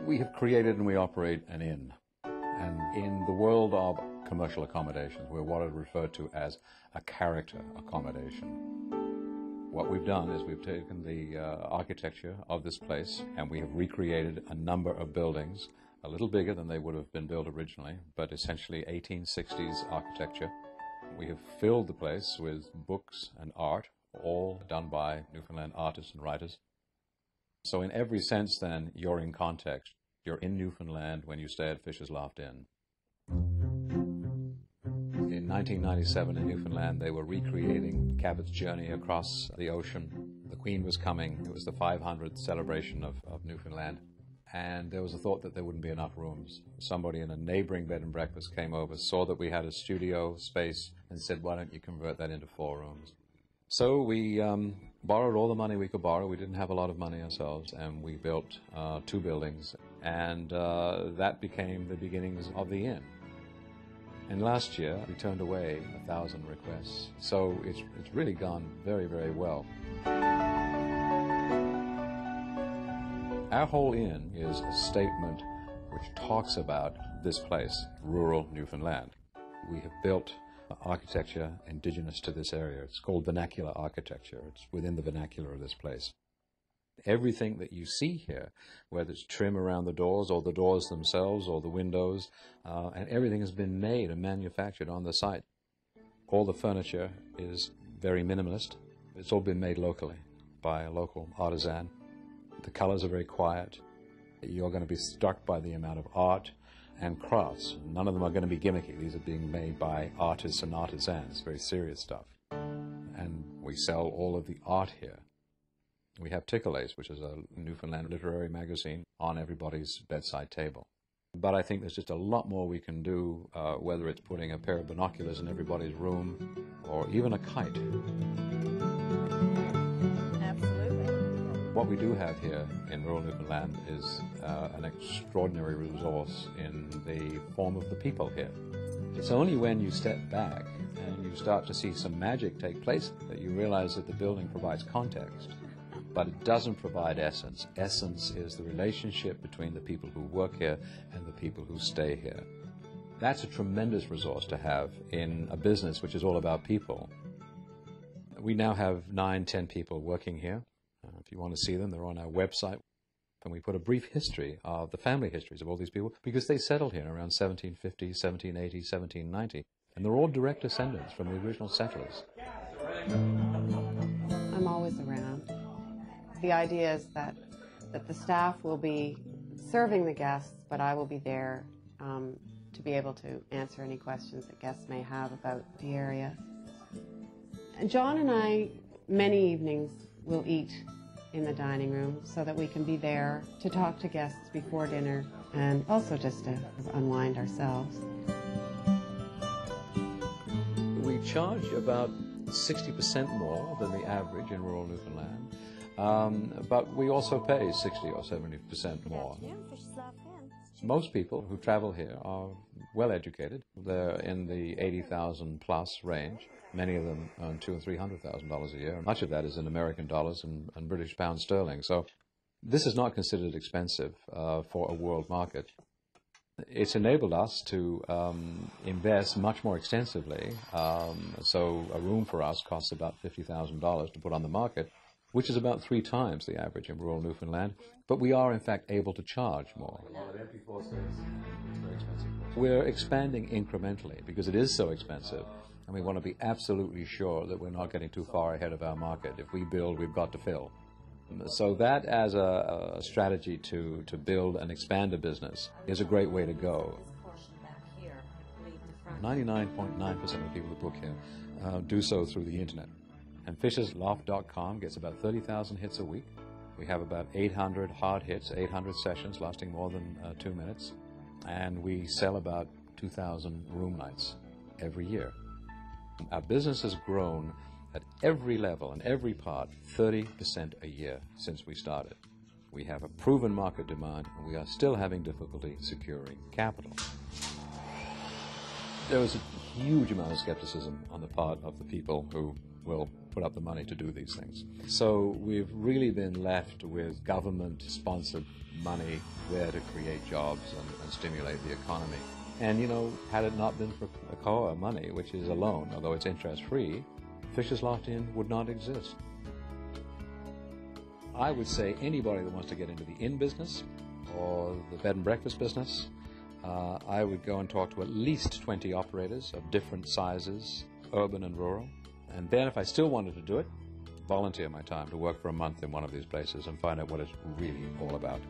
We have created and we operate an inn. And in the world of commercial accommodations, we're what I refer to as a character accommodation. What we've done is we've taken the architecture of this place and we have recreated a number of buildings, a little bigger than they would have been built originally, but essentially 1860s architecture. We have filled the place with books and art, all done by Newfoundland artists and writers. So in every sense, then, you're in context. You're in Newfoundland when you stay at Fisher's Loft Inn. In 1997 in Newfoundland, they were recreating Cabot's journey across the ocean. The Queen was coming. It was the 500th celebration of Newfoundland. And there was a thought that there wouldn't be enough rooms. Somebody in a neighboring bed and breakfast came over, saw that we had a studio space, and said, why don't you convert that into 4 rooms? So we borrowed all the money we could borrow. We didn't have a lot of money ourselves, and we built 2 buildings. And that became the beginnings of the inn. And last year, we turned away 1,000 requests. So it's really gone very, very well. Our whole inn is a statement which talks about this place, rural Newfoundland. We have built architecture indigenous to this area. It's called vernacular architecture. It's within the vernacular of this place. Everything that you see here, whether it's trim around the doors or the doors themselves or the windows, and everything has been made and manufactured on the site. All the furniture is very minimalist. It's all been made locally by a local artisan. The colors are very quiet. You're going to be struck by the amount of art and crafts. None of them are going to be gimmicky. These are being made by artists and artisans, very serious stuff. And we sell all of the art here. We have Tickle-Ace, which is a Newfoundland literary magazine, on everybody's bedside table. But I think there's just a lot more we can do, whether it's putting a pair of binoculars in everybody's room or even a kite. What we do have here in rural Newfoundland is an extraordinary resource in the form of the people here. It's only when you step back and you start to see some magic take place that you realize that the building provides context, but it doesn't provide essence. Essence is the relationship between the people who work here and the people who stay here. That's a tremendous resource to have in a business which is all about people. We now have 9-10 people working here. If you want to see them, they're on our website. And we put a brief history of the family histories of all these people because they settled here around 1750, 1780, 1790. And they're all direct descendants from the original settlers. I'm always around. The idea is that the staff will be serving the guests, but I will be there to be able to answer any questions that guests may have about the area. And John and I, many evenings, will eat in the dining room so that we can be there to talk to guests before dinner and also just to unwind ourselves. We charge about 60% more than the average in rural Newfoundland, but we also pay 60 or 70% more. Most people who travel here are well educated. They're in the 80,000 plus range. Many of them earn $200,000 and $300,000 a year. Much of that is in American dollars and British pound sterling. So this is not considered expensive for a world market. It's enabled us to invest much more extensively. So a room for us costs about $50,000 to put on the market, which is about 3 times the average in rural Newfoundland. But we are, in fact, able to charge more. We're expanding incrementally because it is so expensive. And we want to be absolutely sure that we're not getting too far ahead of our market. If we build, we've got to fill. So that as a strategy to build and expand a business is a great way to go. 99.9% of the people that book here do so through the internet. And fishersloft.com gets about 30,000 hits a week. We have about 800 hard hits, 800 sessions lasting more than 2 minutes. And we sell about 2,000 room nights every year. Our business has grown at every level and every part 30% a year since we started. We have a proven market demand, and we are still having difficulty securing capital. There was a huge amount of skepticism on the part of the people who will put up the money to do these things. So we've really been left with government-sponsored money there to create jobs and stimulate the economy. And, you know, had it not been for ACOA money, which is a loan, although it's interest-free, Fisher's Loft Inn would not exist. I would say anybody that wants to get into the inn business or the bed and breakfast business, I would go and talk to at least 20 operators of different sizes, urban and rural. And then if I still wanted to do it, volunteer my time to work for a month in one of these places and find out what it's really all about.